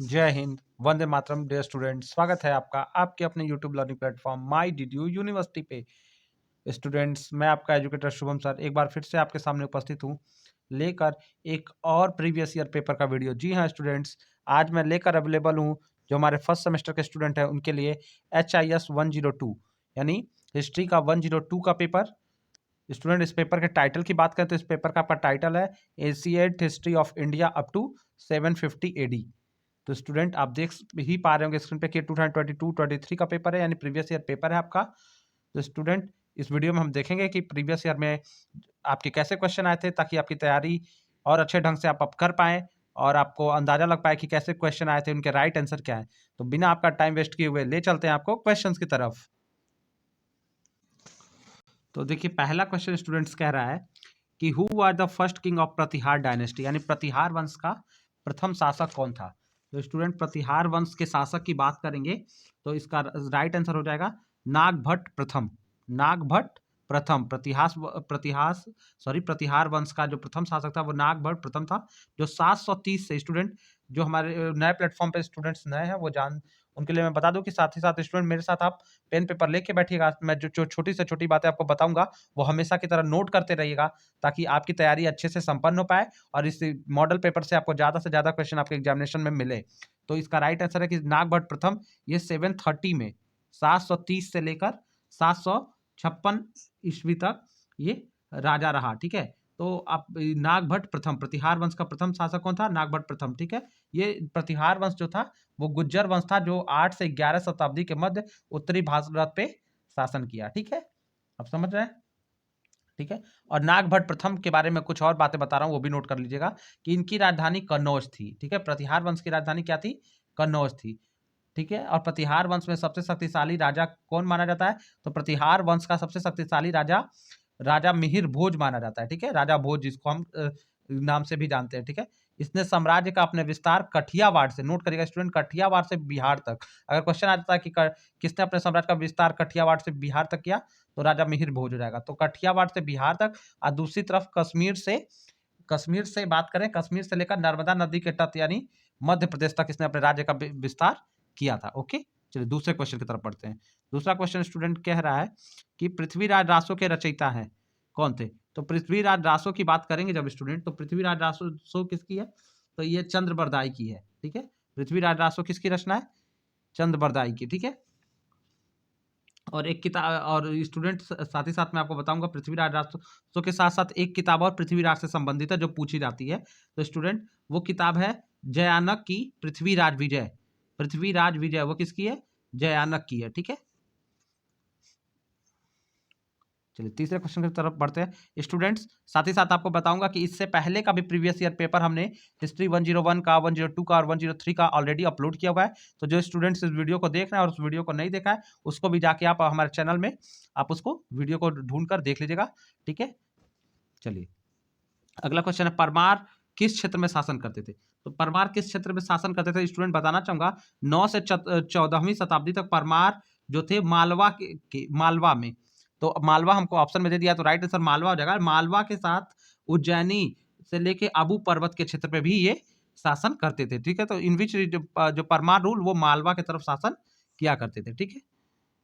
जय Hind, Vande Mataram. Dear student, स्वागत है आपका आपके अपने YouTube learning platform my did U university पे। स्टूडेंट्स, मैं आपका एजुकेटर शुभम सर एक बार फिर से आपके सामने उपस्थित हूँ लेकर एक और प्रीवियस ईयर पेपर का वीडियो। जी हाँ स्टूडेंट्स, आज मैं लेकर अवेलेबल हूँ जो हमारे फर्स्ट सेमेस्टर के स्टूडेंट हैं उनके लिए HIS 102 यानी हिस्ट्री का 102 का पेपर। स्टूडेंट, इस पेपर के टाइटल की बात करें तो इस पेपर का आपका टाइटल है ancient history of India up to 750 AD। तो स्टूडेंट, आप देख ही पा रहे होंगे स्क्रीन पे कि 2022-23 का पेपर है यानी प्रीवियस ईयर पेपर है आपका। तो स्टूडेंट, इस वीडियो में हम देखेंगे कि प्रीवियस ईयर में आपके कैसे क्वेश्चन आए थे ताकि आपकी तैयारी और अच्छे ढंग से आप अब कर पाएँ और आपको अंदाजा लग पाए कि कैसे क्वेश्चन आए थे, उनके राइट आंसर क्या है। तो बिना आपका टाइम वेस्ट किए हुए ले चलते हैं आपको क्वेश्चंस की तरफ। तो देखिए, पहला क्वेश्चन स्टूडेंट्स कह रहा है कि who are the first king of Pratihara dynasty यानी प्रतिहार वंश का प्रथम शासक कौन था। तो स्टूडेंट, प्रतिहार वंश के शासक की बात करेंगे तो इसका राइट आंसर हो जाएगा नागभट्ट प्रथम। नागभट्ट प्रथम प्रतिहार वंश का जो प्रथम शासक था वो नागभट्ट प्रथम था, जो 730 से स्टूडेंट जो हमारे नए प्लेटफॉर्म पे स्टूडेंट्स नए हैं वो जान उनके लिए मैं बता दूं कि साथ ही साथ स्टूडेंट मेरे साथ आप पेन पेपर लेके बैठिएगा। मैं जो छोटी से छोटी बातें आपको बताऊंगा वो हमेशा की तरह नोट करते रहिएगा ताकि आपकी तैयारी अच्छे से संपन्न हो पाए और इस मॉडल पेपर से आपको ज़्यादा से ज़्यादा क्वेश्चन आपके एग्जामिनेशन में मिले। तो इसका राइट आंसर है कि नागभट्ट प्रथम ये 730 में 730 से लेकर 756 ईस्वी तक ये राजा रहा। ठीक है, तो आप नागभट्ट प्रथम प्रतिहार वंश का प्रथम शासक कौन था? नागभट्ट प्रथम। ठीक है, ये प्रतिहार वंश जो था वो गुज्जर वंश था जो 8 से 11 शताब्दी के मध्य उत्तरी भारत पे शासन किया। ठीक है, अब समझ रहे हैं? ठीक है, और नागभट्ट प्रथम के बारे में कुछ और बातें बता रहा हूँ वो भी नोट कर लीजिएगा कि इनकी राजधानी कन्नौज थी। ठीक है, प्रतिहार वंश की राजधानी क्या थी? कन्नौज थी। ठीक है, और प्रतिहार वंश में सबसे शक्तिशाली राजा कौन माना जाता है? तो प्रतिहार वंश का सबसे शक्तिशाली राजा राजा मिहिर भोज माना जाता है। ठीक है, राजा भोज जिसको हम नाम से भी जानते हैं। ठीक है, इसने साम्राज्य का अपने विस्तार कठियावाड़ से, नोट करिएगा स्टूडेंट, कठियावाड़ से बिहार तक। अगर क्वेश्चन आ जाता है कि किसने अपने साम्राज्य का विस्तार कठियावाड़ से बिहार तक किया तो राजा मिहिर भोज हो जाएगा। तो कठियावाड़ से बिहार तक और दूसरी तरफ कश्मीर से बात करें, कश्मीर से लेकर नर्मदा नदी के तट यानी मध्य प्रदेश तक इसने अपने राज्य का विस्तार किया था। ओके, चलिए दूसरे क्वेश्चन की तरफ बढ़ते हैं। दूसरा क्वेश्चन स्टूडेंट कह रहा है कि पृथ्वीराज रासो के रचयिता हैं कौन थे? तो पृथ्वीराज रासो की बात करेंगे जब स्टूडेंट, तो पृथ्वीराज रासो किसकी है? तो ये चंद्रबरदाई की है। ठीक है, पृथ्वीराज रासो किसकी रचना है? चंद्रबरदाई की। ठीक है, और एक किताब और स्टूडेंट साथ ही साथ मैं आपको बताऊंगा पृथ्वीराज रासो के साथ साथ एक किताब और पृथ्वीराज से संबंधित है जो पूछी जाती है। तो स्टूडेंट, वो किताब है जयानक की पृथ्वीराज विजय। पृथ्वीराज विजय वो किसकी है? जयानक की है। ठीक है, चलिए तीसरे क्वेश्चन की तरफ बढ़ते हैं स्टूडेंट्स। साथ ही साथ आपको बताऊंगा कि इससे पहले का भी प्रीवियस ईयर पेपर हमने हिस्ट्री 101 का, 102 का और 103 का ऑलरेडी अपलोड किया हुआ है। तो जो स्टूडेंट्स इस वीडियो को देख रहे हैं और उस वीडियो को नहीं देखा है उसको भी जाके आप हमारे चैनल में आप उसको वीडियो को ढूंढ कर देख लीजिएगा। ठीक है, चलिए अगला क्वेश्चन है, परमार किस क्षेत्र में शासन करते थे? तो परमार किस क्षेत्र में शासन करते थे स्टूडेंट बताना चाहूंगा। 9 से 14वीं शताब्दी तक परमार जो थे मालवा में। तो मालवा हमको ऑप्शन में दे दिया तो राइट आंसर मालवा हो जाएगा। मालवा के साथ उज्जैनी से लेके आबू पर्वत के क्षेत्र पे भी ये शासन करते थे। ठीक है, तो इन विच जो परमार रूल वो मालवा की तरफ शासन किया करते थे। ठीक है,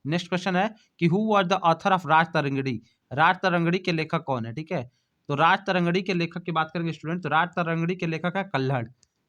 नेक्स्ट क्वेश्चन है कि who was the author of Rajatarangini? Rajatarangini के लेखक कौन है? ठीक है, तो राज तरंगड़ी के लेखक की बात करेंगे स्टूडेंट तो राज तरंगड़ी के लेखक है कल्हड़।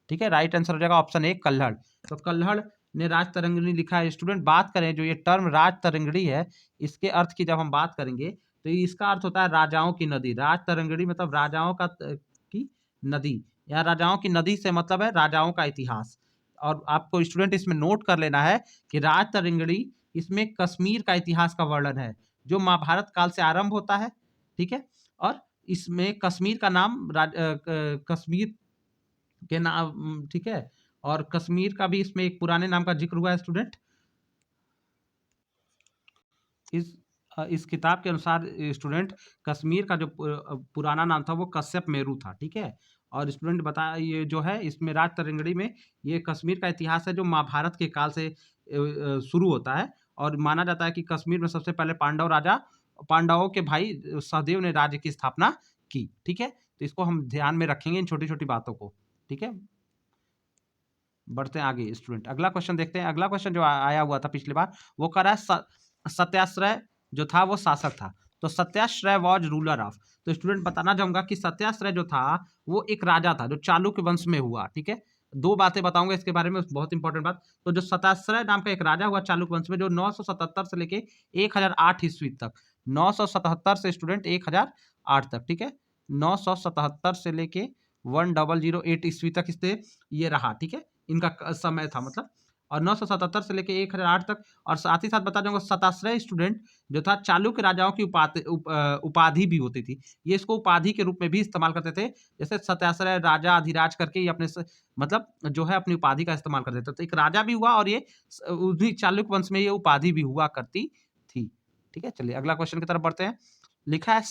ठीक है, राइट आंसर हो जाएगा ऑप्शन ए कल्हड़। तो कल्हड़ ने राज तरंगड़ी लिखा है। स्टूडेंट, बात करें जो ये टर्म राज तरंगड़ी है इसके अर्थ की जब हम बात करेंगे तो इसका अर्थ होता है राजाओं की नदी। राज तरंगड़ी मतलब राजाओं की नदी, या राजाओं की नदी से मतलब है राजाओं का इतिहास। और आपको स्टूडेंट इसमें नोट कर लेना है कि राज तरंगड़ी इसमें कश्मीर का इतिहास का वर्णन है जो महाभारत काल से आरंभ होता है। ठीक है, और इसमें कश्मीर का नाम कश्मीर के नाम, ठीक है, और कश्मीर का भी इसमें एक पुराने नाम का जिक्र हुआ है स्टूडेंट। इस किताब के अनुसार स्टूडेंट कश्मीर का जो पुराना नाम था वो कश्यप मेरू था। ठीक है, और स्टूडेंट बता ये जो है इसमें राज तरंगड़ी में ये कश्मीर का इतिहास है जो महाभारत के काल से शुरू होता है। और माना जाता है कि कश्मीर में सबसे पहले पांडवों के भाई सहदेव ने राज्य की स्थापना की। ठीक है, तो इसको हम ध्यान में रखेंगे इन छोटी छोटी बातों को। ठीक है, बढ़ते हैं आगे स्टूडेंट, अगला क्वेश्चन देखते हैं। अगला क्वेश्चन जो आया हुआ था पिछली बार, वो कर रहा है सत्याश्रय जो था वो शासक था। तो सत्याश्रय वॉज रूलर ऑफ। तो स्टूडेंट बताना चाहूंगा कि सत्याश्रय जो था वो एक राजा था जो चालुक्य वंश में हुआ। ठीक है, दो बातें बताऊंगा इसके बारे में, बहुत इंपॉर्टेंट बात। तो जो सत्याश्रय नाम का एक राजा हुआ चालुक्य वंश में, जो 977 से लेके 1008 ईस्वी तक, 977 से स्टूडेंट 1008 तक, ठीक है, 977 से लेके 1008 ईस्वी तक इससे ये रहा। ठीक है, इनका समय था मतलब, और 977 से लेके 1008 तक। और साथ ही साथ बता दूंगा सताश्रय स्टूडेंट जो था चालुक्य राजाओं की उपाधि भी होती थी। ये इसको उपाधि के रूप में भी इस्तेमाल करते थे, जैसे सत्याश्रय राजा अधिराज करके ये अपने मतलब जो है अपनी उपाधि का इस्तेमाल करते थे। तो एक राजा भी हुआ और ये उन्हीं चालुक्य वंश में ये उपाधि भी हुआ करती थी। ठीक है, चलिए अगला क्वेश्चन की तरफ बढ़ते हैं। लिखा है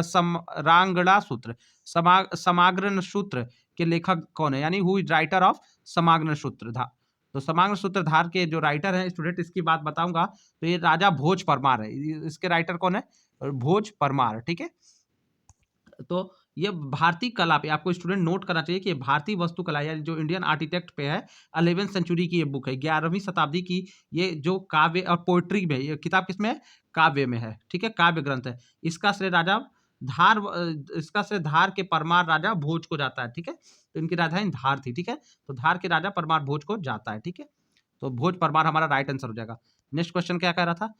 समरांगणा सूत्र, समाग्र सूत्र के लेखक कौन है, यानी हु इज राइटर ऑफ समाग्र सूत्रधार। तो समाग्र सूत्रधार के जो राइटर हैं स्टूडेंट, इसकी बात बताऊंगा, तो ये राजा भोज परमार है। इसके राइटर कौन है, भोज परमार। ठीक है, तो ये भारतीय कला पे आपको स्टूडेंट नोट करना चाहिए कि ये भारतीय वास्तुकला यानी जो इंडियन आर्किटेक्ट पे है, 11वीं सेंचुरी की ये बुक है, 11वीं शताब्दी की। ये जो काव्य और पोएट्री में, ये किताब किसमें है, काव्य में है। ठीक है, काव्य ग्रंथ है। इसका श्रेय राजा धार, इसका श्रेय धार के परमार राजा भोज को जाता है। ठीक है, तो इनकी राजधानी धार थी। ठीक है, तो धार के राजा परमार भोज को जाता है। ठीक है, तो भोज परमार हमारा राइट आंसर हो जाएगा। नेक्स्ट क्वेश्चन क्या कह रहा था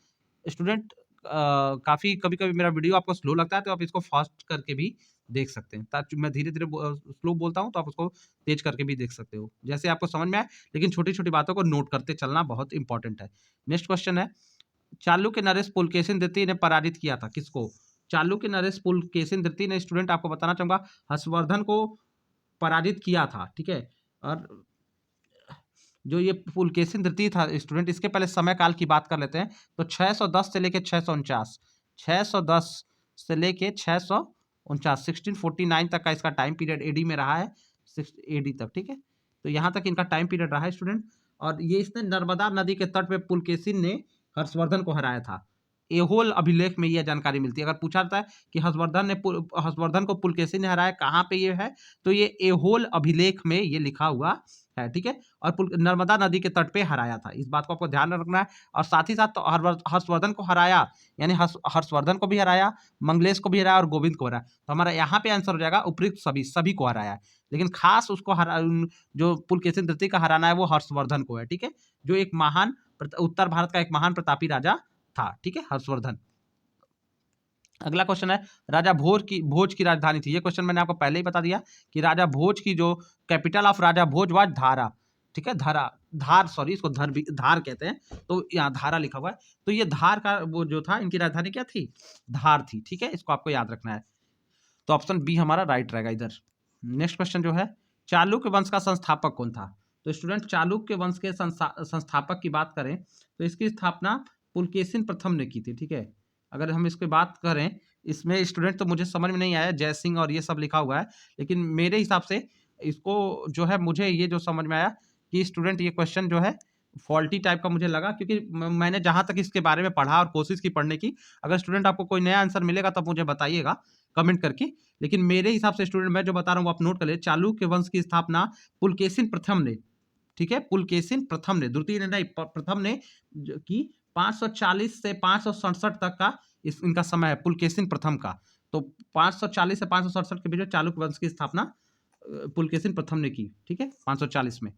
स्टूडेंट, काफी कभी कभी मेरा वीडियो आपको स्लो लगता है तो आप इसको फास्ट करके भी देख सकते हैं, ताकि मैं धीरे धीरे स्लो बोलता हूं तो आप उसको तेज करके भी देख सकते हो, जैसे आपको समझ में आए। लेकिन छोटी छोटी बातों को नोट करते चलना बहुत इंपॉर्टेंट है। नेक्स्ट क्वेश्चन है, चालुक्य नरेश पुलकेशिन द्वितीय ने पराजित किया था किसको। चालुक्य नरेश पुलकेशिन द्वितीय ने स्टूडेंट आपको बताना चाहूंगा हर्षवर्धन को पराजित किया था। ठीक है, और जो ये पुलकेशिन द्वितीय था स्टूडेंट, इसके पहले समय काल की बात कर लेते हैं। तो 610 से लेके 649, 610 से लेके 649, 1649 तक का इसका टाइम पीरियड एडी में रहा है, 6 एडी तक। ठीक है, तो यहाँ तक इनका टाइम पीरियड रहा है स्टूडेंट। और ये इसने नर्मदा नदी के तट पे पुलकेशिन ने हर्षवर्धन को हराया था। एहोल अभिलेख में यह जानकारी मिलती है। अगर पूछा जाता है कि हर्षवर्धन को पुलकेशिन ने हराया, कहाँ पे ये है, तो ये एहोल अभिलेख में ये लिखा हुआ है। ठीक है, और नर्मदा नदी के तट पे हराया था, इस बात को आपको ध्यान रखना है। और साथ ही साथ तो हर्षवर्धन को हराया, यानी हर्षवर्धन को भी हराया, मंगलेश को भी हराया और गोविंद को हराया। तो हमारा यहाँ पे आंसर हो जाएगा उपयुक्त सभी, सभी को हराया है। लेकिन खास उसको जो पुलकेशिन द्वितीय का हराना है वो हर्षवर्धन को है। ठीक है, जो एक महान उत्तर भारत का एक महान प्रतापी राजा था। ठीक है, हर्षवर्धन। अगला क्वेश्चन है, राजा भोज की राजधानी थी। ये क्वेश्चन मैंने आपको पहले ही बता दिया कि राजा भोज की जो capital of Raja Bhoj was धारा। ठीक है, धार सॉरी, इसको धार कहते हैं, तो यहाँ धारा लिखा हुआ है। तो ये धार का वो जो था, इनकी राजधानी क्या थी, धार थी। ठीक है, इसको आपको याद रखना है। तो ऑप्शन बी हमारा राइट रहेगा इधर। नेक्स्ट क्वेश्चन जो है, चालुक्य वंश का संस्थापक कौन था। तो स्टूडेंट चालुक्य वंश के संस्थापक की बात करें तो इसकी स्थापना पुलकेशिन प्रथम ने की थी। ठीक है, अगर हम इसकी बात करें, इसमें स्टूडेंट तो मुझे समझ में नहीं आया, जय सिंह और ये सब लिखा हुआ है, लेकिन मेरे हिसाब से इसको जो है, मुझे ये जो समझ में आया कि स्टूडेंट ये क्वेश्चन जो है फॉल्टी टाइप का मुझे लगा, क्योंकि मैंने जहाँ तक इसके बारे में पढ़ा और कोशिश की पढ़ने की। अगर स्टूडेंट आपको कोई नया आंसर मिलेगा तब मुझे बताइएगा कमेंट करके। लेकिन मेरे हिसाब से स्टूडेंट मैं जो बता रहा हूँ वो आप नोट कर ले, चालुक्य वंश की स्थापना पुलकेशिन प्रथम ने, ठीक है, पुलकेशिन प्रथम ने, द्वितीय ने नहीं, प्रथम ने की 540 से 567 तक का इनका समय है पुलकेशिन प्रथम का। तो 540 से 567 के बीच चालुक्य वंश की स्थापना पुलकेशिन प्रथम ने की। ठीक है, 540 में।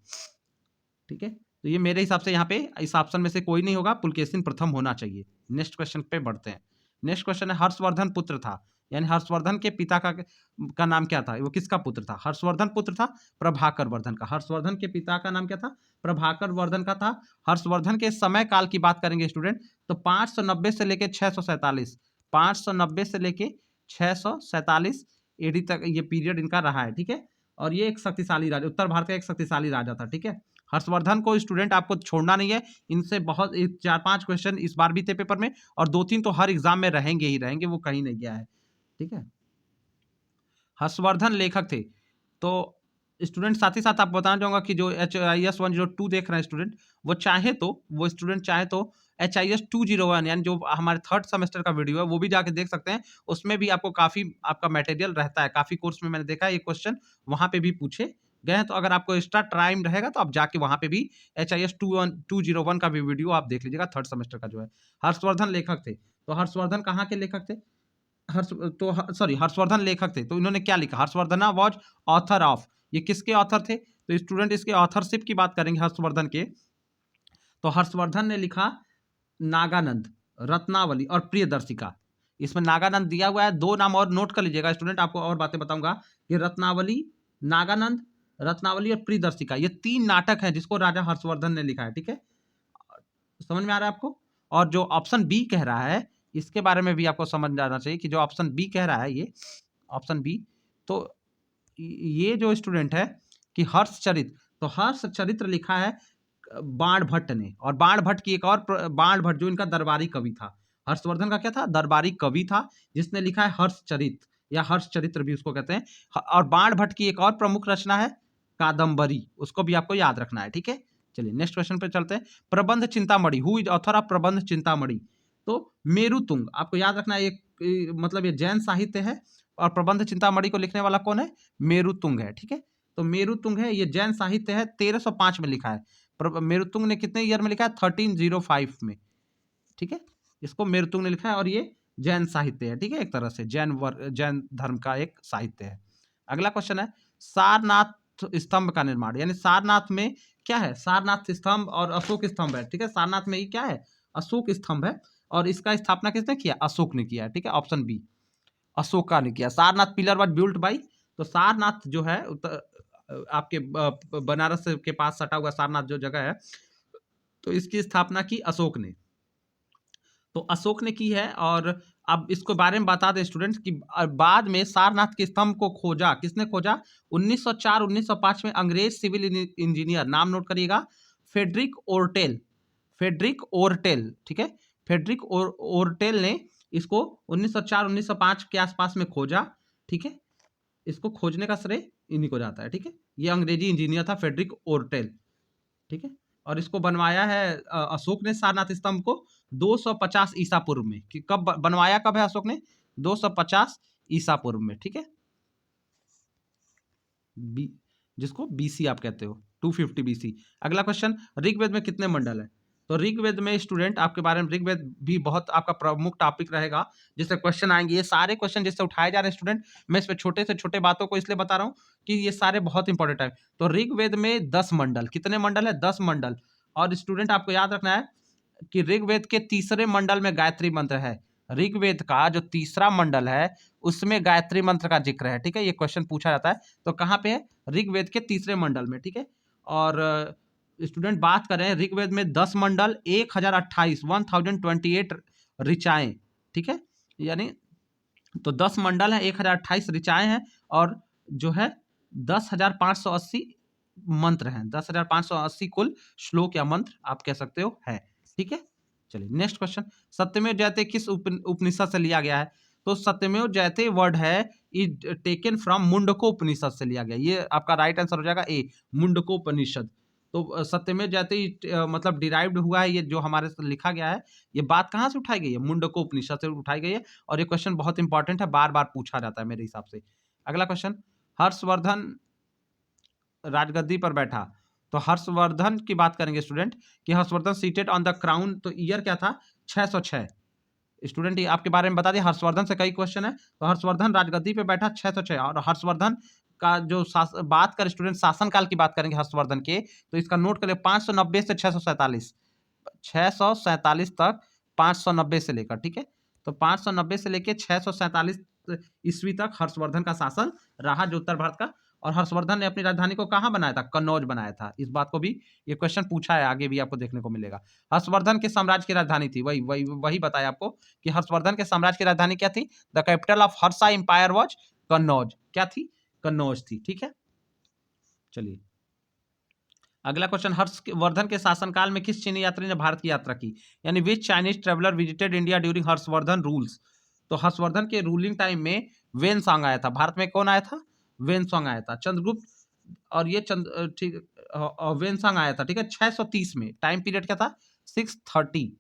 ठीक है, तो ये मेरे हिसाब से यहाँ पे इस ऑप्शन में से कोई नहीं होगा, पुलकेशिन प्रथम होना चाहिए। नेक्स्ट क्वेश्चन पे बढ़ते हैं। नेक्स्ट क्वेश्चन है, हर्षवर्धन पुत्र था, यानी हर्षवर्धन के पिता का नाम क्या था, वो किसका पुत्र था। हर्षवर्धन पुत्र था प्रभाकर वर्धन का। हर्षवर्धन के पिता का नाम क्या था, प्रभाकर वर्धन का था। हर्षवर्धन के समय काल की बात करेंगे स्टूडेंट, तो 590 से लेके 647, 590 से लेके 647 एडी तक ये पीरियड इनका रहा है। ठीक है, और ये एक शक्तिशाली राजा, उत्तर भारत का एक शक्तिशाली राजा था। ठीक है, हर्षवर्धन को स्टूडेंट आपको छोड़ना नहीं है, इनसे बहुत 4-5 क्वेश्चन इस बार भी थे पेपर में, और 2-3 तो हर एग्जाम में रहेंगे ही रहेंगे, वो कहीं नहीं गया है। ठीक है, हर्षवर्धन लेखक थे। तो स्टूडेंट साथ ही साथ आप बताना चाहूंगा कि जो HIS 102 देख रहे हैं स्टूडेंट, वो स्टूडेंट चाहे तो HIS 201 यानी जो हमारे थर्ड सेमेस्टर का वीडियो है वो भी जाके देख सकते हैं। उसमें भी आपको काफी आपका मटेरियल रहता है, काफी कोर्स में मैंने देखा है ये क्वेश्चन वहां पे भी पूछे गए हैं तो अगर आपको एक्स्ट्रा टाइम रहेगा तो आप जाके वहां पे भी HIS 201 का भी वीडियो आप देख लीजिएगा, थर्ड सेमेस्टर का जो है। हर्षवर्धन लेखक थे, तो हर्षवर्धन कहाँ के लेखक थे? हर्षवर्धन लेखक थे, तो इन्होंने क्या लिखा? हर्षवर्धन वॉज ऑथर ऑफ, ये किसके ऑथर थे? तो स्टूडेंट इसके ऑथरशिप की बात करेंगे हर्षवर्धन के, तो हर्षवर्धन ने लिखा नागानंद, रत्नावली और प्रियदर्शिका। इसमें नागानंद दिया हुआ है, दो नाम और नोट कर लीजिएगा स्टूडेंट, आपको और बातें बताऊंगा कि रत्नावली, नागानंद, रत्नावली और प्रियदर्शिका, ये 3 नाटक हैं जिसको राजा हर्षवर्धन ने लिखा है, ठीक है, समझ में आ रहा है आपको? और जो ऑप्शन बी कह रहा है, इसके बारे में भी आपको समझ जाना चाहिए कि जो ऑप्शन बी कह रहा है, ये ऑप्शन बी, तो ये जो स्टूडेंट है कि हर्षचरित, तो हर्षचरित्र लिखा है बाण भट्ट ने, और बाण भट्ट की एक और बाण भट्ट जो इनका दरबारी कवि था, हर्षवर्धन का क्या था? दरबारी कवि था, जिसने लिखा है हर्षचरित या हर्षचरित्र भी उसको कहते हैं। और बाण भट्ट की एक और प्रमुख रचना है कादम्बरी, उसको भी आपको याद रखना है, ठीक है। चलिए नेक्स्ट क्वेश्चन पे चलते हैं। प्रबंध Chintamani, who is author of प्रबंध चिंतामणि? तो मेरुतुंग, आपको याद रखना है, एक मतलब ये जैन साहित्य है, और प्रबंध चिंतामणि को लिखने वाला कौन है? मेरुतुंग है, ठीक है। तो मेरुतुंग है, ये जैन साहित्य है, 1305 में लिखा है। मेरुतुंग ने कितने ईयर में लिखा है? 1305 में, ठीक है। इसको मेरुतुंग ने लिखा है, और ये जैन साहित्य है, ठीक है, एक तरह से जैन धर्म का एक साहित्य है। अगला क्वेश्चन है सारनाथ स्तंभ का निर्माण, यानी सारनाथ में क्या है? सारनाथ स्तंभ और अशोक स्तंभ है, ठीक है। सारनाथ में ये क्या है? अशोक स्तंभ है, और इसका स्थापना किसने किया? अशोक ने किया, ठीक है, ऑप्शन बी, अशोका ने किया। Sarnath pillar was built by, तो सारनाथ जो है आपके बनारस के पास सटा हुआ सारनाथ जो जगह है, तो इसकी स्थापना की अशोक ने, तो अशोक ने की है। और अब इसको बारे में बता दें स्टूडेंट्स कि बाद में सारनाथ के स्तंभ को खोजा, किसने खोजा? 1904-1905 में अंग्रेज सिविल इंजीनियर, नाम नोट करिएगा, फेडरिक ओर्टेल, फेडरिक ओर्टेल, ठीक है, फेडरिक ओर्टेल ने इसको 1904-1905 के आसपास में खोजा, ठीक है। इसको खोजने का श्रेय इन्हीं को जाता है, ठीक है। ये अंग्रेजी इंजीनियर था फेडरिक ओर्टेल, ठीक है। और इसको बनवाया है अशोक ने, सारनाथ स्तंभ को 250 ईसा पूर्व में। कि कब बनवाया, कब है अशोक ने? 250 ईसा पूर्व में, ठीक है, जिसको बीसी आप कहते हो, 250 बीसी। अगला क्वेश्चन, ऋग्वेद में कितने मंडल है? तो ऋग्वेद में स्टूडेंट आपके बारे में, ऋग्वेद भी बहुत आपका प्रमुख टॉपिक रहेगा, जिससे क्वेश्चन आएंगे। ये सारे क्वेश्चन जिससे उठाए जा रहे हैं स्टूडेंट, मैं इस पे छोटे से छोटे बातों को इसलिए बता रहा हूँ कि ये सारे बहुत इंपॉर्टेंट है। तो ऋग्वेद में 10 मंडल, कितने मंडल है? 10 मंडल। और स्टूडेंट आपको याद रखना है कि ऋग्वेद के तीसरे मंडल में गायत्री मंत्र है। ऋग्वेद का जो तीसरा मंडल है उसमें गायत्री मंत्र का जिक्र है, ठीक है, ये क्वेश्चन पूछा जाता है। तो कहाँ पे है? ऋग्वेद के तीसरे मंडल में, ठीक है। और स्टूडेंट बात करें ऋग्वेद में 10 मंडल, 1028 ऋचाएं, ठीक है, यानी तो 10 मंडल है, 1028 ऋचाएं हैं, और जो है 10,580 मंत्र हैं, 10,580 कुल श्लोक या मंत्र आप कह सकते हो है, ठीक है। चलिए नेक्स्ट क्वेश्चन, सत्यमेव जयते किस उपनिषद से लिया गया है? तो सत्यमेव जयते वर्ड है इज टेकन फ्रॉम मुंडको उपनिषद से लिया गया, ये आपका राइट आंसर हो जाएगा ए, मुंडको उपनिषद। तो सत्यमेव जयते मतलब डिराइव्ड हुआ है, ये जो हमारे से लिखा गया है, ये बात कहाँ से उठाई गई है? मुंडको उपनिषद से उठाई गई है, और ये क्वेश्चन बहुत इंपॉर्टेंट है, बार बार पूछा जाता है मेरे हिसाब से। अगला क्वेश्चन, हर्षवर्धन राजगद्दी पर बैठा, तो हर्षवर्धन की बात करेंगे स्टूडेंट कि Harshvardhan seated on the crown, तो ईयर क्या था? 606। स्टूडेंट ये आपके बारे में बता दिया, हर्षवर्धन से कई क्वेश्चन है, तो हर्षवर्धन राजगद्दी पे बैठा 606। और हर्षवर्धन का जो बात करें स्टूडेंट, शासनकाल की बात करेंगे हर्षवर्धन के, तो इसका नोट करें 590 से 647, 647 तक, 590 से लेकर, ठीक है। तो 590 से लेकर 647 ईस्वी तक हर्षवर्धन का शासन रहा, जो उत्तर भारत का। और हर्षवर्धन ने अपनी राजधानी को कहाँ बनाया था? कन्नौज बनाया था। इस बात को भी ये क्वेश्चन पूछा है, आगे भी आपको देखने को मिलेगा। हर्षवर्धन के साम्राज्य की राजधानी थी, वही बताया आपको कि हर्षवर्धन के साम्राज्य की राजधानी क्या थी? The capital of Harsha empire was Kannauj. क्या थी? कन्नौज थी, ठीक है। चलिए अगला क्वेश्चन, हर्षवर्धन के शासनकाल में किस चीनी यात्री ने भारत की यात्रा की? यानी which Chinese traveller visited India during Harshavardhan rules? तो हर्षवर्धन के रूलिंग टाइम में वेन सॉन्ग आया था भारत में। कौन आया था? वेन सॉन्ग आया था। चंद्रगुप्त, और ये ठीक, वेन सॉन्ग आया था, ठीक है, 630 में। टाइम पीरियड क्या था? 630,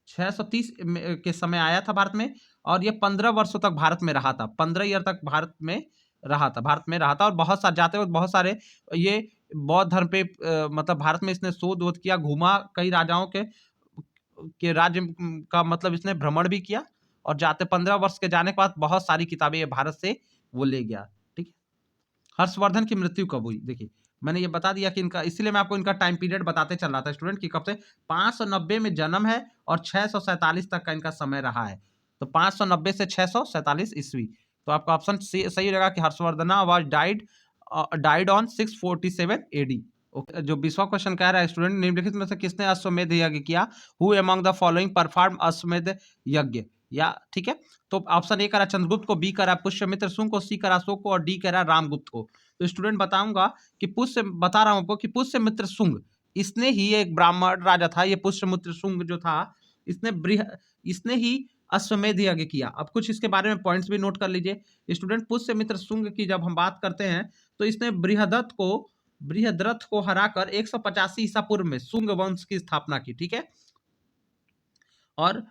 630 के समय आया था भारत में, और ये 15 वर्षों तक भारत में रहा था, 15 ईयर तक भारत में रहा था, भारत में रहा था, और बहुत सारे जाते वक्त बहुत सारे ये बौद्ध धर्म पे मतलब भारत में इसने शोध वोध किया, घूमा, कई राजाओं के राज्य का मतलब इसने भ्रमण भी किया, और जाते 15 वर्ष के जाने के बाद बहुत सारी किताबें ये भारत से वो ले गया। ठीक है। हर्षवर्धन की मृत्यु कब हुई? देखिए मैंने ये बता दिया कि इनका, इसीलिए मैं आपको इनका टाइम पीरियड बताते चल रहा था स्टूडेंट कि कब से। 590 में जन्म है और 647 तक का इनका समय रहा है। तो 590 से 647 ईस्वी। तो आपका ऑप्शन सही रहेगा कि Harshavardhana was died on 647 AD. जो 20वां क्वेश्चन कह रहा है स्टूडेंट, निम्नलिखित में से किसने अश्वमेध यज्ञ किया? Who among the following perform अश्वमेध यज्ञ? या ठीक है, तो ऑप्शन ए करा चंद्रगुप्त को, बी करा पुष्यमित्र शुंग को, सी करा अशोक को, और डी करा रामगुप्त को। तो स्टूडेंट बताऊंगा कि बता रहा हूं आपको कि पुष्यमित्र शुंग, इसने ही एक ब्राह्मण राजा था, ये पुष्यमित्र शुंग जो था, इसने ही अश्वमेध यज्ञ किया। अब कुछ इसके बारे में पॉइंट्स भी नोट कर लीजिए स्टूडेंट। पुष्यमित्र शुंग की जब हम बात करते हैं तो इसने बृहद्रथ को हराकर 185 ईसा पूर्व में शुंग वंश की स्थापना की। ठीक है, और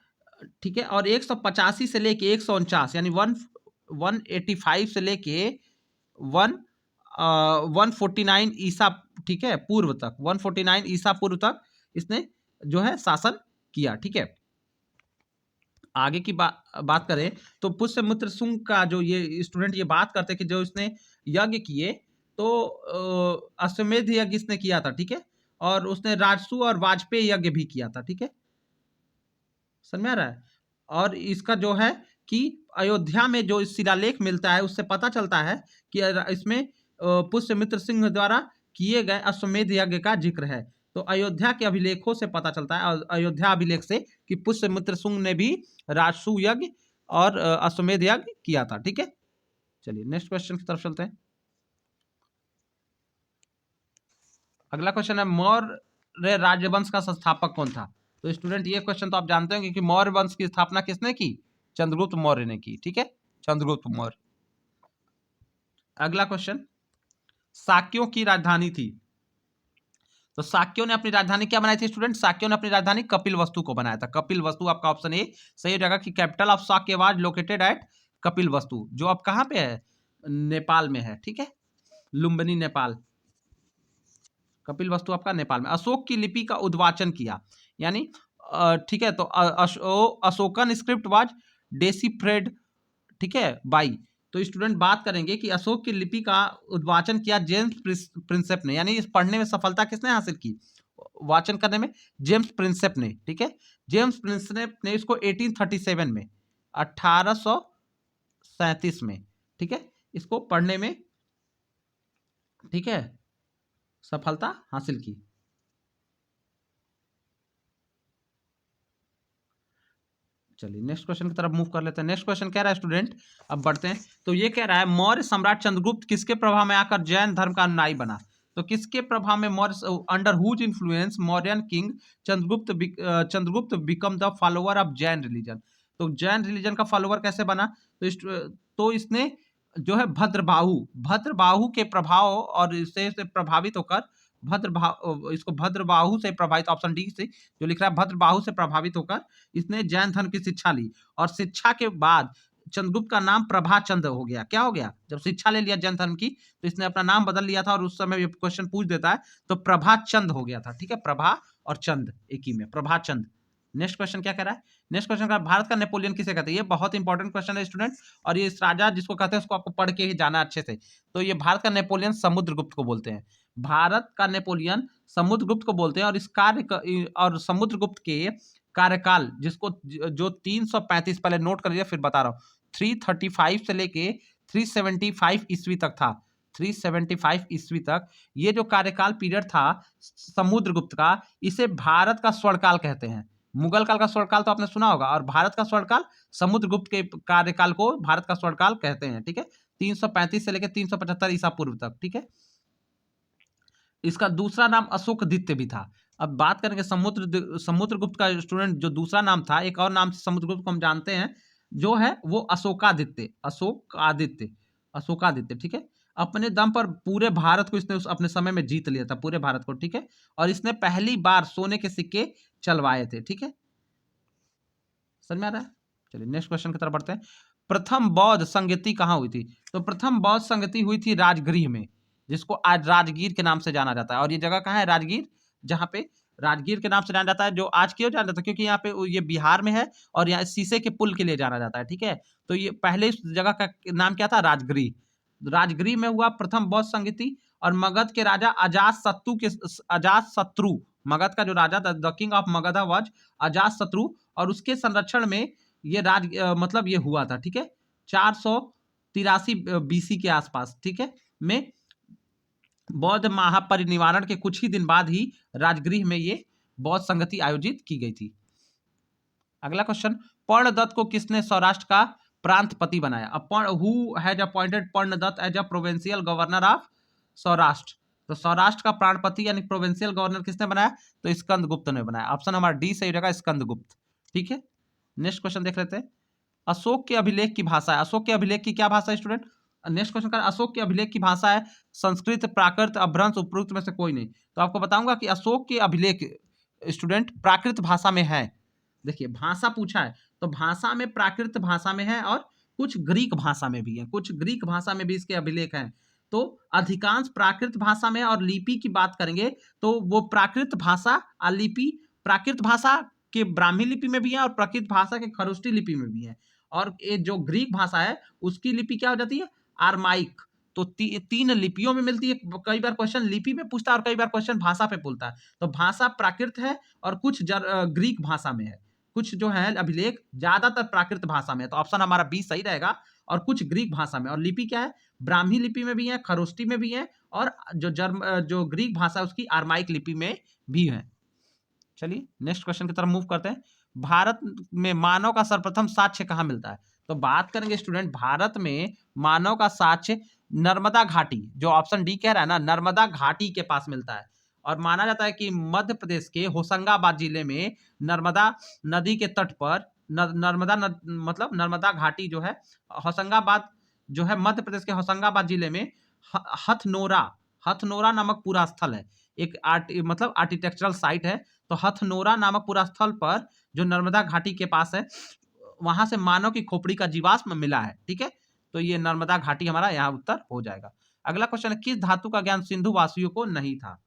ठीक है, और 185 से लेके 149 यानी 185 से लेके 149 ईसा, ठीक है, पूर्व तक, 149 ईसा पूर्व तक इसने जो है शासन किया। ठीक है, आगे की बात करें तो पुष्यमित्र शुंग का जो ये स्टूडेंट ये बात करते कि जो इसने यज्ञ किए, तो अश्वमेध यज्ञ इसने किया था। ठीक है, और उसने राजसू और वाजपेयी यज्ञ भी किया था। ठीक है, समझ में आ रहा है? और इसका जो है कि अयोध्या में जो शिलालेख मिलता है उससे पता चलता है कि इसमें पुष्यमित्र सिंह द्वारा किए गए अश्वमेध यज्ञ का जिक्र है। तो अयोध्या के अभिलेखों से पता चलता है, अयोध्या अभिलेख से, कि पुष्यमित्र सिंह ने भी राजसू यज्ञ और अश्वमेध यज्ञ किया था। ठीक है, चलिए नेक्स्ट क्वेश्चन की तरफ चलते हैं। अगला क्वेश्चन है मौर्य राजवंश का संस्थापक कौन था? तो स्टूडेंट ये क्वेश्चन तो आप जानते होंगे कि मौर्य वंश की स्थापना किसने की? चंद्रगुप्त मौर्य ने की। ठीक है, चंद्रगुप्त मौर्य। अगला क्वेश्चन, शाक्यों की राजधानी थी। तो शाक्यों ने अपनी राजधानी क्या बनाई थी स्टूडेंट? शाक्यों ने अपनी राजधानी कपिलवस्तु को बनाया था। कपिलवस्तु आपका ऑप्शन ए सही हो जाएगा कि capital of Shakya was located at Kapilavastu, जो अब कहां पे है? नेपाल में है। ठीक है, लुम्बिनी नेपाल। कपिलवस्तु आपका नेपाल में। अशोक की लिपि का उद्वाचन किया, यानी ठीक है, तो अशोकन स्क्रिप्ट वाज डेसिफ्रेड, ठीक है, बाई। तो स्टूडेंट बात करेंगे कि अशोक की लिपि का उद्वाचन किया जेम्स प्रिंसेप ने, यानी इस पढ़ने में सफलता किसने हासिल की? वाचन करने में जेम्स प्रिंसेप ने। ठीक है, जेम्स प्रिंसेप ने इसको 1837 में, 1837 में, ठीक है, इसको पढ़ने में, ठीक है, सफलता हासिल की। चलिए नेक्स्ट क्वेश्चन की तरफ मूव कर लेते हैं। नेक्स्ट क्वेश्चन कह रहा है स्टूडेंट, अब बढ़ते हैं, तो ये कह रहा है मौर्य सम्राट चंद्रगुप्त किसके प्रभाव में आकर जैन धर्म का अनुयायी बना? तो किसके प्रभाव में Maurya, under whose influence Mauryan king Chandragupta became the follower of Jain religion? तो जैन रिलीजन का फॉलोअर कैसे बना? तो इसने जो है भद्रबाहु के प्रभाव और इससे प्रभावित होकर, इसको भद्रबाहु से प्रभावित, ऑप्शन डी से जो लिख रहा है, भद्रबाहु से प्रभावित होकर इसने जैन धर्म की शिक्षा ली, और शिक्षा के बाद चंद्रगुप्त का नाम प्रभाचंद हो गया। क्या हो गया? जब शिक्षा ले लिया जैन धर्म की तो इसने अपना नाम बदल लिया था, और उस समय ये क्वेश्चन पूछ देता है तो प्रभाचंद हो गया था। ठीक है, प्रभा और चंद एक ही में, प्रभाचंद। नेक्स्ट क्वेश्चन क्या कह रहा है? नेक्स्ट क्वेश्चन का, भारत का नेपोलियन किसे कहते हैं? ये बहुत इंपॉर्टेंट क्वेश्चन है स्टूडेंट, और ये इस राजा जिसको कहते हैं उसको आपको पढ़ के ही जाना अच्छे से। तो ये भारत का नेपोलियन समुद्रगुप्त को बोलते हैं। भारत का नेपोलियन समुद्रगुप्त को बोलते हैं, और इस और समुद्रगुप्त के कार्यकाल जिसको जो 335, पहले नोट कर लीजिए फिर बता रहा हूँ, 335 से लेके 375 ईस्वी तक था। 375 ईस्वी तक ये जो कार्यकाल पीरियड था समुद्रगुप्त का, इसे भारत का स्वर्णकाल कहते हैं। मुगल काल का स्वर्णकाल तो आपने सुना होगा, और भारत का स्वर्णकाल समुद्रगुप्त के कार्यकाल को भारत का स्वर्णकाल कहते हैं। ठीक है, 335 से लेकर 375 ईसा पूर्व तक। ठीक है, इसका दूसरा नाम अशोकदित्य भी था। अब बात करेंगे समुद्रगुप्त का स्टूडेंट, जो दूसरा नाम था, एक और नाम से समुद्रगुप्त को हम जानते हैं, जो है वो अशोकादित्य। ठीक है, अपने दम पर पूरे भारत को इसने अपने समय में जीत लिया था, पूरे भारत को। ठीक है, और इसने पहली बार सोने के सिक्के चलवाए थे। ठीक है, समझ में आ रहा है? चलिए नेक्स्ट क्वेश्चन की तरफ बढ़ते हैं। प्रथम बौद्ध संगति कहाँ हुई थी? तो प्रथम बौद्ध संगति हुई थी राजगृह में, जिसको आज राजगीर के नाम से जाना जाता है। और ये जगह कहाँ है? राजगीर, जहाँ पे राजगीर के नाम से जाना जाता है। जो आज क्यों जाना जाता है? क्योंकि यहाँ पे ये बिहार में है और यहाँ शीशे के पुल के लिए जाना जाता है। ठीक है, तो ये पहले इस जगह का नाम क्या था? राजगृह। राजगृह में हुआ प्रथम बौद्ध संगति। और मगध के राजा अजातशत्रु, मगध का जो राजा था, the king of Magadh was Ajatashatru, और उसके संरक्षण में ये मतलब ये हुआ था। ठीक है, 483 बीसी के आसपास, ठीक है, में बौद्ध महापरिनिर्वाण के कुछ ही दिन बाद ही राजगृह में ये बौद्ध संगति आयोजित की गई थी। अगला क्वेश्चन, पर्णदत्त को किसने सौराष्ट्र का प्रांतपति बनाया? Who has appointed Parnadatta as a provincial governor of Saurashtra? तो सौराष्ट्र का प्रांतपति यानी प्रोविंशियल गवर्नर किसने बनाया? तो स्कंदगुप्त ने बनाया। ऑप्शन हमारा डी सही रहेगा, स्कंदगुप्त। ठीक है, नेक्स्ट क्वेश्चन देख लेते हैं। अशोक के अभिलेख की भाषा है, अशोक के अभिलेख की क्या भाषा है स्टूडेंट? नेक्स्ट क्वेश्चन का, अशोक के अभिलेख की भाषा है संस्कृत, प्राकृत, अपभ्रंश, उपरोक्त में से कोई नहीं। तो आपको बताऊंगा कि अशोक के अभिलेख स्टूडेंट प्राकृत भाषा में है। देखिए, भाषा पूछा है तो भाषा में प्राकृत भाषा में है और कुछ ग्रीक भाषा में भी है, कुछ ग्रीक भाषा में भी इसके अभिलेख हैं। तो अधिकांश प्राकृत भाषा में। और लिपि की बात करेंगे तो वो प्राकृत भाषा और लिपि, प्राकृत भाषा के ब्राह्मी लिपि में भी है और प्राकृत भाषा के खरोष्टी लिपि में भी है। और ये जो ग्रीक भाषा है उसकी लिपि क्या हो जाती है? आरमाइक। तो तीन लिपियों में मिलती है। कई बार क्वेश्चन लिपि में पूछता है और कई बार क्वेश्चन भाषा पे पूछता है। तो भाषा प्राकृत है और कुछ ग्रीक भाषा में है, कुछ जो है अभिलेख ज्यादातर प्राकृत भाषा में है। तो ऑप्शन हमारा बी सही रहेगा। और कुछ ग्रीक भाषा में। और लिपि क्या है? ब्राह्मी लिपि में भी है, खरोष्टी में भी है, और जो ग्रीक भाषा है उसकी आरमाइक लिपि में भी है। चलिए नेक्स्ट क्वेश्चन की तरफ मूव करते हैं। भारत में मानव का सर्वप्रथम साक्ष्य कहाँ मिलता है? तो बात करेंगे स्टूडेंट, भारत में मानव का साक्ष्य नर्मदा घाटी, जो ऑप्शन डी कह रहा है ना, नर्मदा घाटी के पास मिलता है। और माना जाता है कि मध्य प्रदेश के होशंगाबाद जिले में नर्मदा नदी के तट पर मतलब नर्मदा घाटी जो है, होशंगाबाद जो है मध्य प्रदेश के होशंगाबाद जिले में हथनोरा, हथनोरा नामक पूरा स्थल है। एक मतलब आर्किटेक्चरल साइट है। तो हथनोरा नामक पूरा स्थल पर जो नर्मदा घाटी के पास है, वहां से मानव की खोपड़ी का जीवाश्म मिला है। ठीक है, तो ये नर्मदा घाटी हमारा यहाँ उत्तर हो जाएगा। अगला क्वेश्चन है, किस धातु का ज्ञान सिंधु वासियों को नहीं था?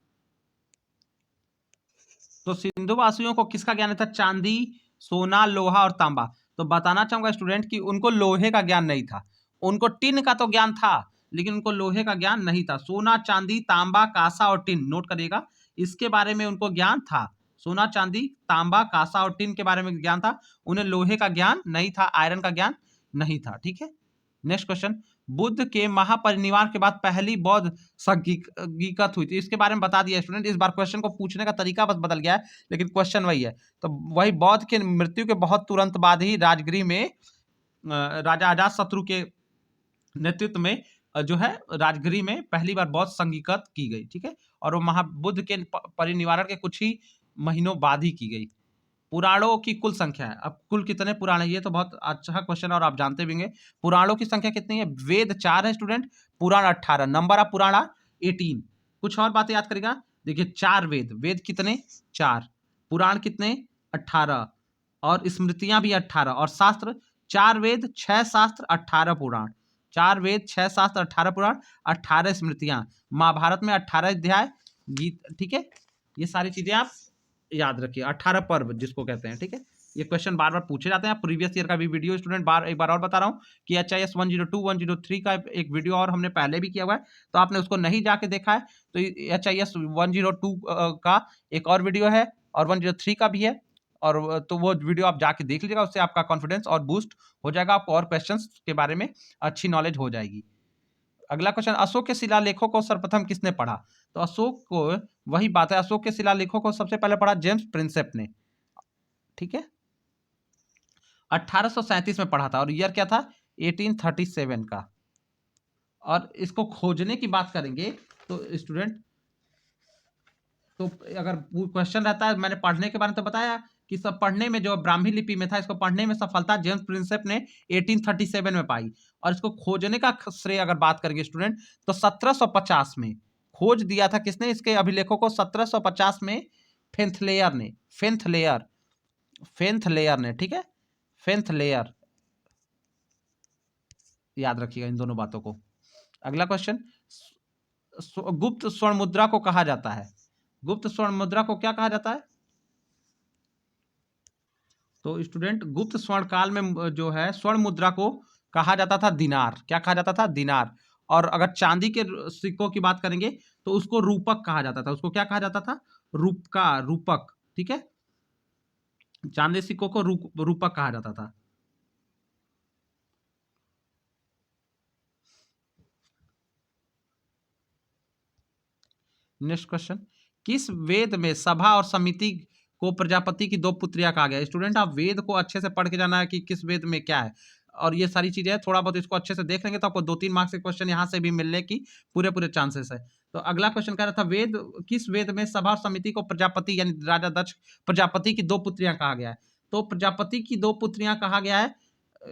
तो सिंधु वासियों को किसका ज्ञान था? चांदी, सोना, लोहा और तांबा। तो बताना चाहूंगा स्टूडेंट कि उनको लोहे का ज्ञान नहीं था। उनको टिन का तो ज्ञान था लेकिन उनको लोहे का ज्ञान नहीं था। सोना, चांदी, तांबा, कांसा और टिन, नोट करिएगा, इसके बारे में उनको ज्ञान था। सोना, चांदी, तांबा, कांसा और टिन के बारे में ज्ञान था, उन्हें लोहे का ज्ञान नहीं था, आयरन का ज्ञान नहीं था। ठीक है, नेक्स्ट क्वेश्चन, बुद्ध के महापरिनिर्वाण के बाद पहली बौद्ध संगीकत हुई थी, इसके बारे में बता दिया स्टूडेंट। इस बार क्वेश्चन को पूछने का तरीका बस बदल गया है लेकिन क्वेश्चन वही है। तो वही बौद्ध के मृत्यु के बहुत तुरंत बाद ही राजगृह में राजा अजातशत्रु के नेतृत्व में जो है राजगृह में पहली बार बौद्ध संगीकत की गई। ठीक है, और वो महाबुद्ध के परिनिर्वाण के कुछ ही महीनों बाद ही की गई। पुराणों की कुल संख्या है, अब कुल कितने पुराण है? ये तो बहुत अच्छा क्वेश्चन है और आप जानते भी होंगे। पुराणों की संख्या कितनी है? वेद 4 है स्टूडेंट, पुराण 18, नंबर ऑफ पुराण 18। कुछ और बातें याद करेगा, देखिए 4 वेद, वेद कितने? 4, पुराण कितने? 18, और स्मृतियां भी 18, और शास्त्र 4 वेद 6 शास्त्र 18 पुराण, 4 वेद 6 शास्त्र 18 पुराण, 18 स्मृतियां। महाभारत में 18 अध्याय, गीत। ठीक है, ये सारी चीजें आप याद रखिए, 18 पर्व जिसको कहते हैं। ठीक है, ये क्वेश्चन बार बार पूछे जाते हैं। प्रीवियस ईयर का भी वीडियो स्टूडेंट एक बार और बता रहा हूँ कि HIS 102 103 का एक वीडियो और हमने पहले भी किया हुआ है, तो आपने उसको नहीं जाके देखा है तो HIS 102 का एक और वीडियो है और 103 का भी है, और तो वो वीडियो आप जाके देख लीजिएगा, उससे आपका कॉन्फिडेंस और बूस्ट हो जाएगा, आपको और क्वेश्चंस के बारे में अच्छी नॉलेज हो जाएगी। अगला क्वेश्चन, अशोक के शिलालेखों को सर्वप्रथम किसने पढ़ा? तो अशोक को, वही बात है, अशोक के शिलालेखों को सबसे पहले पढ़ा जेम्स प्रिंसेप ने। ठीक है, 1837 में पढ़ा था और ईयर क्या था? 1837 का। और इसको खोजने की बात करेंगे तो स्टूडेंट, तो अगर क्वेश्चन रहता है, मैंने पढ़ने के बारे में तो बताया कि सब पढ़ने में जो ब्राह्मी लिपि में था, इसको पढ़ने में सफलता जेम्स प्रिंसेप ने 1837 में पाई। और इसको खोजने का श्रेय अगर बात करेंगे स्टूडेंट तो 1750 में खोज दिया था। किसने इसके अभिलेखों को? 1750 में फेंथलेयर ने, फेंथलेयर ने। ठीक है, फेंथलेयर, याद रखिएगा इन दोनों बातों को। अगला क्वेश्चन, गुप्त स्वर्ण मुद्रा को कहा जाता है, गुप्त स्वर्ण मुद्रा को क्या कहा जाता है? तो स्टूडेंट गुप्त स्वर्ण काल में जो है स्वर्ण मुद्रा को कहा जाता था दिनार। क्या कहा जाता था? दिनार। और अगर चांदी के सिक्कों की बात करेंगे तो उसको रूपक कहा जाता था। उसको क्या कहा जाता था? रूपका, रूपक। ठीक है, चांदी सिक्कों को रूपक कहा जाता था। नेक्स्ट क्वेश्चन, किस वेद में सभा और समिति को प्रजापति की दो पुत्रियां कहा गया? स्टूडेंट आप वेद को अच्छे से पढ़ के जाना है कि किस वेद में क्या है, और ये सारी चीजें थोड़ा बहुत इसको अच्छे से देख लेंगे तो आपको 2-3 मार्क्स के क्वेश्चन यहाँ से भी मिलने की पूरे पूरे चांसेस है। तो अगला क्वेश्चन कह रहा था, वेद, किस वेद में सभा और समिति को प्रजापति यानी राजा दक्ष प्रजापति की दो पुत्रियां कहा गया है? तो प्रजापति की दो पुत्रियां कहा गया है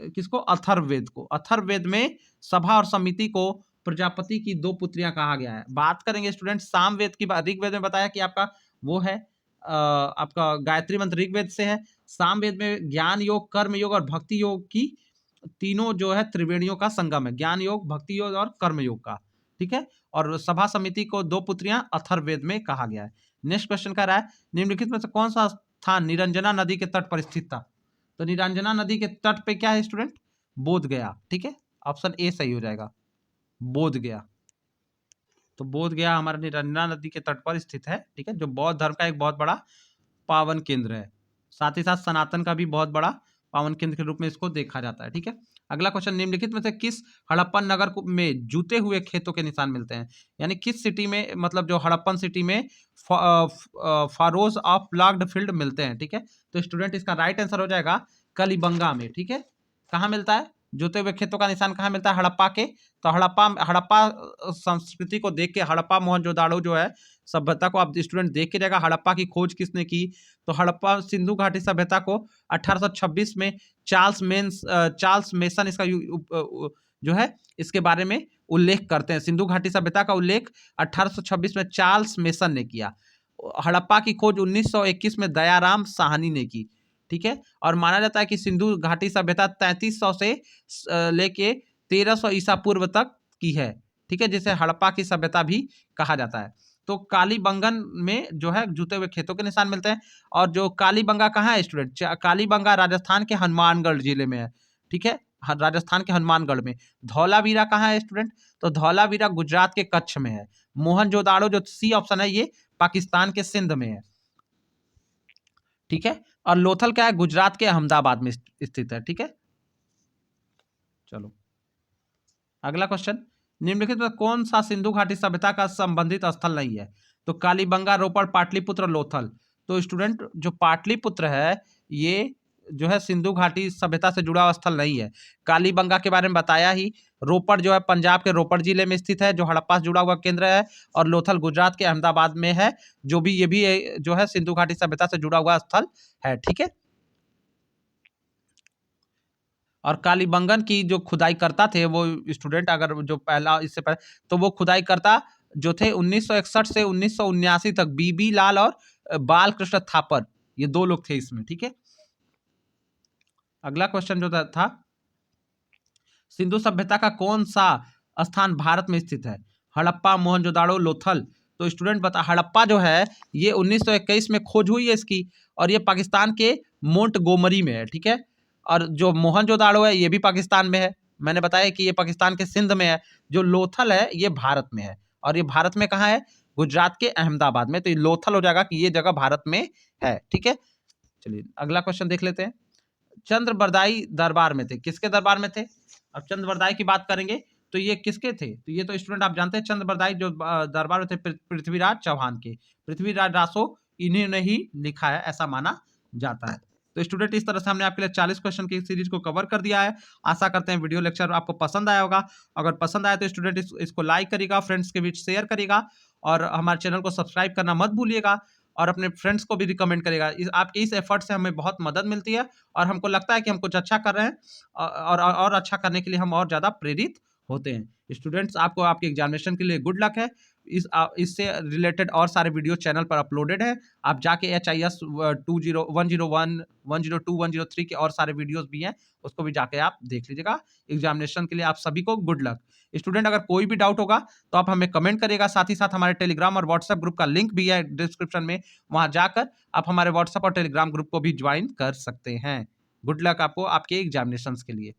किसको? अथर्ववेद को। अथर्ववेद में सभा और समिति को प्रजापति की दो पुत्रियां कहा गया है। बात करेंगे स्टूडेंट सामवेद की, ऋग्वेद में बताया कि आपका वो है आपका गायत्री मंत्र ऋग्वेद से है। सामवेद में ज्ञान योग, कर्म योग और भक्ति योग की तीनों जो है त्रिवेणियों का संगम है, ज्ञान योग, भक्ति योग और कर्म योग का। ठीक है, और सभा समिति को दो पुत्रियां अथर्ववेद में कहा गया है। नेक्स्ट क्वेश्चन कह रहा है, निम्नलिखित में से कौन सा स्थान निरंजना नदी के तट पर स्थित था? तो निरंजना नदी के तट पे क्या है स्टूडेंट? बोध गया। ठीक है, ऑप्शन ए सही हो जाएगा, बोध गया। तो बोध गया हमारा निरंजना नदी के तट पर स्थित है। ठीक है, जो बौद्ध धर्म का एक बहुत बड़ा पावन केंद्र है, साथ ही साथ सनातन का भी बहुत बड़ा पावन केंद्र के रूप में इसको देखा जाता है। ठीक है, अगला क्वेश्चन, निम्नलिखित में से किस हड़प्पन नगर में जूते हुए खेतों के निशान मिलते हैं? यानी किस सिटी में, मतलब जो हड़प्पन सिटी में फारोज ऑफ प्लाग्ड फील्ड मिलते हैं? ठीक है, तो स्टूडेंट इसका राइट आंसर हो जाएगा कलिबंगा में। ठीक है, कहाँ मिलता है जूते हुए खेतों का निशान? कहाँ मिलता है? हड़प्पा के। तो हड़प्पा हड़प्पा संस्कृति को देख के, हड़प्पा मोहनजोदाड़ो जो है सभ्यता को आप स्टूडेंट देख के जाएगा, हड़प्पा की खोज किसने की? तो हड़प्पा सिंधु घाटी सभ्यता को 1826 में चार्ल्स मेसन इसका जो है इसके बारे में उल्लेख करते हैं। सिंधु घाटी सभ्यता का उल्लेख 1826 में चार्ल्स मेसन ने किया। हड़प्पा की खोज 1921 में दयाराम साहनी ने की। ठीक है, और माना जाता है कि सिंधु घाटी सभ्यता 3300 से लेके 1300 ईसा पूर्व तक की है। ठीक है, जिसे हड़प्पा की सभ्यता भी कहा जाता है। तो कालीबंगन में जो है जूते हुए खेतों के निशान मिलते हैं। और जो कालीबंगा कहाँ है स्टूडेंट? कालीबंगा राजस्थान के हनुमानगढ़ जिले में है। ठीक है, राजस्थान के हनुमानगढ़ में। धौलावीरा कहाँ है स्टूडेंट? तो धौलावीरा गुजरात के कच्छ में है। मोहनजोदाड़ो जो सी ऑप्शन है ये पाकिस्तान के सिंध में है। ठीक है, और लोथल क्या है? गुजरात के अहमदाबाद में स्थित है। ठीक है, चलो अगला क्वेश्चन, निम्नलिखित में कौन सा सिंधु घाटी सभ्यता का संबंधित स्थल नहीं है? तो कालीबंगा, रोपड़, पाटलिपुत्र, लोथल। तो स्टूडेंट जो पाटलिपुत्र है ये जो है सिंधु घाटी सभ्यता से जुड़ा हुआ स्थल नहीं है। कालीबंगा के बारे में बताया ही। रोपड़ जो है पंजाब के रोपड़ जिले में स्थित है, जो हड़प्पा से जुड़ा हुआ केंद्र है। और लोथल गुजरात के अहमदाबाद में है, जो भी ये भी जो है सिंधु घाटी सभ्यता से जुड़ा हुआ स्थल है। ठीक है, और कालीबंगन की जो खुदाई करता थे वो स्टूडेंट, अगर जो पहला इससे पहले, तो वो खुदाई करता जो थे 1961 से 1979 तक बीबी लाल और बाल कृष्ण थापर, ये दो लोग थे इसमें। ठीक है, अगला क्वेश्चन जो था, सिंधु सभ्यता का कौन सा स्थान भारत में स्थित है? हड़प्पा, मोहनजोदाड़ो, लोथल। तो स्टूडेंट बता, हड़प्पा जो है ये 1921 में खोज हुई है इसकी, और ये पाकिस्तान के मोंट गोमरी में है। ठीक है, और जो मोहनजोदाड़ो है ये भी पाकिस्तान में है, मैंने बताया कि ये पाकिस्तान के सिंध में है। जो लोथल है ये भारत में है, और ये भारत में कहाँ है? गुजरात के अहमदाबाद में। तो ये लोथल हो जाएगा कि ये जगह भारत में है। ठीक है, चलिए अगला क्वेश्चन देख लेते हैं। चंद्रबरदाई दरबार में थे, किसके दरबार में थे? अब चंद्रबरदाई की बात करेंगे तो ये किसके थे? तो ये तो स्टूडेंट आप जानते हैं, चंद्रबरदाई जो दरबार में थे पृथ्वीराज चौहान के। पृथ्वीराज रासो इन्हीं ने ही लिखा है, ऐसा माना जाता है। तो स्टूडेंट इस तरह से हमने आपके लिए 40 क्वेश्चन की सीरीज को कवर कर दिया है। आशा करते हैं वीडियो लेक्चर आपको पसंद आया होगा। अगर पसंद आया तो स्टूडेंट इसको लाइक करेगा, फ्रेंड्स के बीच शेयर करेगा, और हमारे चैनल को सब्सक्राइब करना मत भूलिएगा, और अपने फ्रेंड्स को भी रिकमेंड करेगा। आपके इस एफर्ट से हमें बहुत मदद मिलती है, और हमको लगता है कि हम कुछ अच्छा कर रहे हैं, और अच्छा करने के लिए हम और ज़्यादा प्रेरित होते हैं। स्टूडेंट्स, आपको आपके एग्जामिनेशन के लिए गुड लक है। इससे रिलेटेड और सारे वीडियो चैनल पर अपलोडेड है। आप जाके HIS 101, 102, 103 के और सारे वीडियोस भी हैं, उसको भी जाके आप देख लीजिएगा। एग्जामिनेशन के लिए आप सभी को गुड लक। स्टूडेंट, अगर कोई भी डाउट होगा तो आप हमें कमेंट करिएगा। साथ ही साथ हमारे टेलीग्राम और व्हाट्सएप ग्रुप का लिंक भी है डिस्क्रिप्शन में, वहां जाकर आप हमारे व्हाट्सएप और टेलीग्राम ग्रुप को भी ज्वाइन कर सकते हैं। गुड लक आपको आपके एग्जामिनेशंस के लिए।